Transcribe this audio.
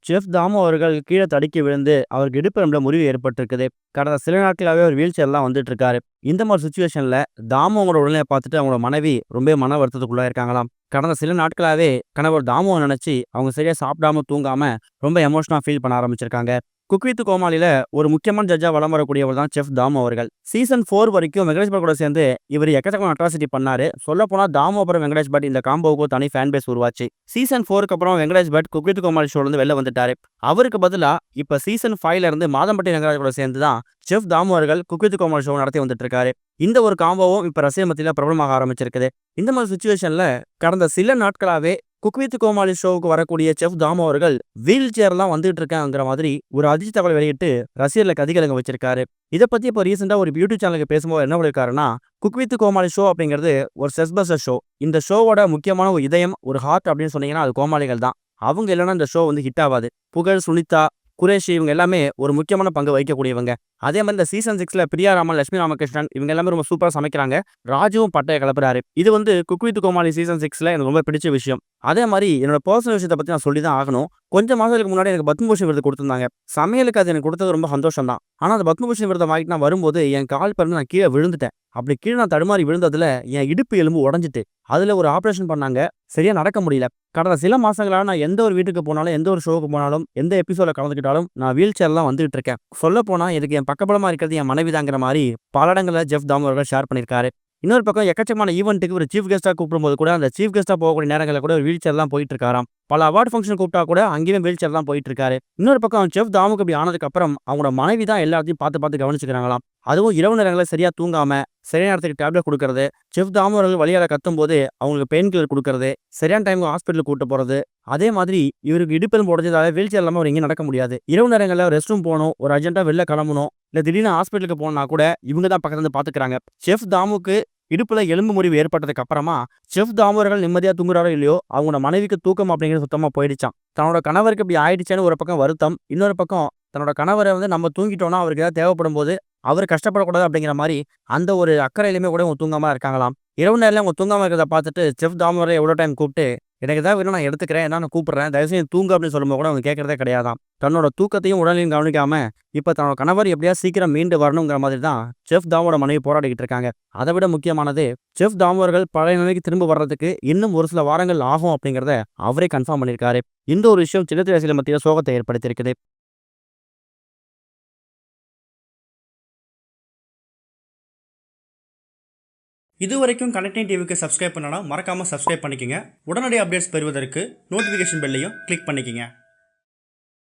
Chef Damu அவர்கள் கீழ தடுக்கி விழுந்து, அவருக்கு இடுப்பு எலும்புல முறிவு ஏற்பட்டிருக்குது. கடந்த சில நாட்களாவே அவர் வீல் சேர்லாம் வந்துட்டு இருக்காரு. இந்த மாரி சிச்சுவேஷன்ல தாமு அவங்களோட உடல்நிலைய பார்த்துட்டு அவங்களோட மனைவி ரொம்ப மன வருத்தத்துக்குள்ளாயிருக்காங்களாம். கடந்த சில நாட்களாவே கணவர் தாமுவ நினைச்சு அவங்க சரியா சாப்பிடாம, தூங்காம ரொம்ப எமோஷனலா ஃபீல் பண்ண ஆரம்பிச்சிருக்காங்க. குக் வித் கோமாளில ஒரு முக்கியமான ஜட்ஜா வலம் வரக்கூடியவர் தான் செஃப் தாமு அவர்கள். சீசன் 4 வரைக்கும் வெங்கடேஷ் பட் கூட சேர்ந்து இவரு எக்கச்சக்கமான அட்ராசிட்டி பண்ணாரு. சொல்லப்போனா தாமு அப்புறம் வெங்கடேஷ் பட் இந்த காம்போவுக்கு தனி ஃபேன் பேஸ் உருவாச்சு. சீசன் 4க்கு அப்புறம் வெங்கடேஷ் பட் குக் வித் கோமாளி ஷோல இருந்து வெளில வந்துட்டாரு. அவருக்கு பதிலா இப்ப சீசன் 5ல இருந்து மாதம்பட்டி ரங்கராஜ் கூட சேர்ந்து தான் செஃப் தாமு அவர்கள் குக் வித் கோமாளி ஷோ நடத்தி வந்துட்டு இருக்காரு. இந்த ஒரு காம்போவும் இப்ப ரசிகர் மத்தியில பிரபலமாக ஆரம்பிச்சிருக்குது. இந்த மாதிரி சிச்சுவேஷன்ல கடந்த சில நாட்களாவே குக் வித் கோமாளி ஷோவுக்கு வரக்கூடிய செஃப் தாமு அவர்கள் வீல் சேர்லாம் வந்துட்டு இருக்காங்கிற மாதிரி ஒரு அதிர்ச்சி தகவல் வெளியிட்டு ரசிகர்களை கதிகலங்க வச்சிருக்காரு. இதை பத்தி இப்போ ரீசெண்டா ஒரு யூடியூப் சேனலுக்கு பேசும்போது என்ன பண்ணிருக்காருன்னா, குக் வித் கோமாளி ஷோ அப்படிங்கிறது ஒரு செஸ்பஸ்டர் ஷோ. இந்த ஷோவோட முக்கியமான ஒரு இதயம், ஒரு ஹார்ட் அப்படின்னு சொன்னீங்கன்னா அது கோமாளிகள் தான். அவங்க இல்லைன்னா இந்த ஷோ வந்து ஹிட் ஆகாது. புகழ், சுனிதா, குரேஷி இவங்க எல்லாமே ஒரு முக்கியமான பங்கு வகிக்கக்கூடியவங்க. அதே மாதிரி இந்த சீசன் 6ல பிரியா ராமன், லட்சுமி ராமகிருஷ்ணன் இவங்க எல்லாமே ரொம்ப சூப்பரா சமைக்கிறாங்க. ராஜுவும் பட்டைய கிளப்புறாரு. இது வந்து குக் வித் கோமாளி சீசன் 6ல எனக்கு ரொம்ப பிடிச்ச விஷயம். அதே மாதிரி என்னோட பர்சனல் விஷயத்தை பத்தி நான் சொல்லி தான் ஆகணும். கொஞ்சம் மாதங்களுக்கு முன்னாடி எனக்கு பத்மபூஷன் விருது கொடுத்திருந்தாங்க. சமையலுக்கு அது எனக்கு கொடுத்தது ரொம்ப சந்தோஷம் தான். ஆனா அந்த பத்மபூஷன் விருதை வாங்கிட்டு நான் வரும்போது என் கால் பிறந்து நான் கீழே விழுந்துட்டேன். அப்படி கீழே நான் தடுமாறி விழுந்ததுல என் இடுப்பு எலும்பு உடைஞ்சிட்டு. அதுல ஒரு ஆபரேஷன் பண்ணாங்க. சரியா நடக்க முடியல. கடந்த சில மாசங்களா நான் எந்த ஒரு வீட்டுக்கு போனாலும், எந்த ஒரு ஷோவுக்கு போனாலும், எந்த எபிசோட்ல கலந்துக்கிட்டாலும் நான் வீல் சேர்ல தான் வந்துட்டு இருக்கேன். சொல்லப்போனா இதுக்கு என் பக்கபலமா இருக்கிறது என் மனைவிதாங்கிற மாரி பல இடங்கள்ல ஜெஃப் தாமு அவர்கள் ஷேர் பண்ணியிருக்காரு. இன்னொரு பக்கம் எக்கச்சக்கமான ஈவென்ட்டுக்கு ஒரு சீஃப் கெஸ்ட்டா கூப்பிடும்போது கூட, அந்த சீஃப் கெஸ்ட்டா போகக்கூடிய நேரங்கள்ல கூட ஒரு வீல் சேர்ல தான் போயிட்டு இருக்காராம். பல அவார்ட் ஃபங்ஷன் கூப்பிட்டா கூட அங்கேயும் வீல் சேர்ல தான் போயிட்டு இருக்காரு. இன்னொரு பக்கம் செஃப் தாமுக்கு இப்படி ஆனதுக்கு அப்புறம் அவங்களோட மனைவி தான் எல்லாத்தையும் பார்த்து பார்த்து கவனிச்சுக்கிறாங்களாம். அதுவும் இரவு நேரங்களில் சரியா தூங்காம, சரியான நேரத்துக்கு டேப்லெட் குடுக்கறது, செஃப் தாமு அவர்கள் வலியால கத்தும்போது அவங்களுக்கு பெயின் கில்லர் குடுக்கறது, சரியான டைம்க்கு ஹாஸ்பிட்டலுக்கு கூட்டு போறது. அதே மாதிரி இவருக்கு இடுப்பெலும்பு உடைஞ்சதால வீல் சேர் இல்லாம அவர் எங்கேயும் நடக்க முடியாது. இரவு நேரங்கள்ல ரெஸ்ட் ரூம் போணும், ஒரு அர்ஜென்ட்டா வெளில கிளம்பணும், இல்ல திடீர்னு ஹாஸ்பிட்டலுக்கு போணும்னா கூட இவங்க தான் பக்கத்துல இருந்து பார்த்துக்கிறாங்க. செஃப் தாமுக்கு இடுப்புல எலும்பு முறிவு ஏற்பட்டதுக்கு அப்புறமா செஃப் தாமு அவர்கள் நிம்மதியா தூங்குறாரோ இல்லையோ, அவங்களோட மனைவிக்கு தூக்கம் அப்படிங்கிறது சுத்தமா போயிடுச்சாம். தன்னோட கணவருக்கு இப்படி ஆயிடுச்சேன்னு ஒரு பக்கம் வருத்தம். இன்னொரு பக்கம் தன்னோட கணவர வந்து நம்ம தூங்கிட்டோம்னா அவருக்கு ஏதாவது தேவைப்படும்போது அவர் கஷ்டப்படக்கூடாது அப்படிங்கிற மாரி அந்த ஒரு அக்கறையிலுமே கூட அவங்க தூங்காம இருக்காங்களாம். இரவு நேரத்துல அவங்க தூங்காம இருக்கிறத பார்த்துட்டு செஃப் தாமு அவர்கள் எவ்வளோ டைம் கூப்பிட்டு, "எனக்கு ஏதாவது வேணும் நான் எடுத்துக்கிறேன். நான் கூப்பிடுறேன். தயவுசெய்து தூங்கு" அப்படின்னு சொல்லும்போது கூட அவங்க கேட்கறதே கிடையாதாம். தன்னோட தூக்கத்தையும் உடலையும் கவனிக்காம இப்ப தன்னோட கணவர் எப்படியாவது சீக்கிரம் மீண்டு வரணுங்கிற மாதிரி தான் செஃப் தாமோட மனைவி போராடிக்கிட்டு இருக்காங்க. அதை விட முக்கியமானது செஃப் தாமு அவர்கள் பழைய நிலைக்கு திரும்ப வர்றதுக்கு இன்னும் ஒரு சில வாரங்கள் ஆகும் அப்படிங்கிறத அவரே கன்ஃபார்ம் பண்ணியிருக்காரு. இந்த ஒரு விஷயம் சின்னத்திரை ரசிகர்கள் மத்தியில சோகத்தை ஏற்படுத்தியிருக்குது. இதுவரைக்கும் கனெக்டிங் டிவிக்கு சப்ஸ்கிரைப் பண்ணனா மறக்காம சப்ஸ்கிரைப் பண்ணிக்கங்க. உடனடி அப்டேட்ஸ் பெறுவதற்கு நோட்டிஃபிகேஷன் பெல்லையும் கிளிக் பண்ணிக்கங்க.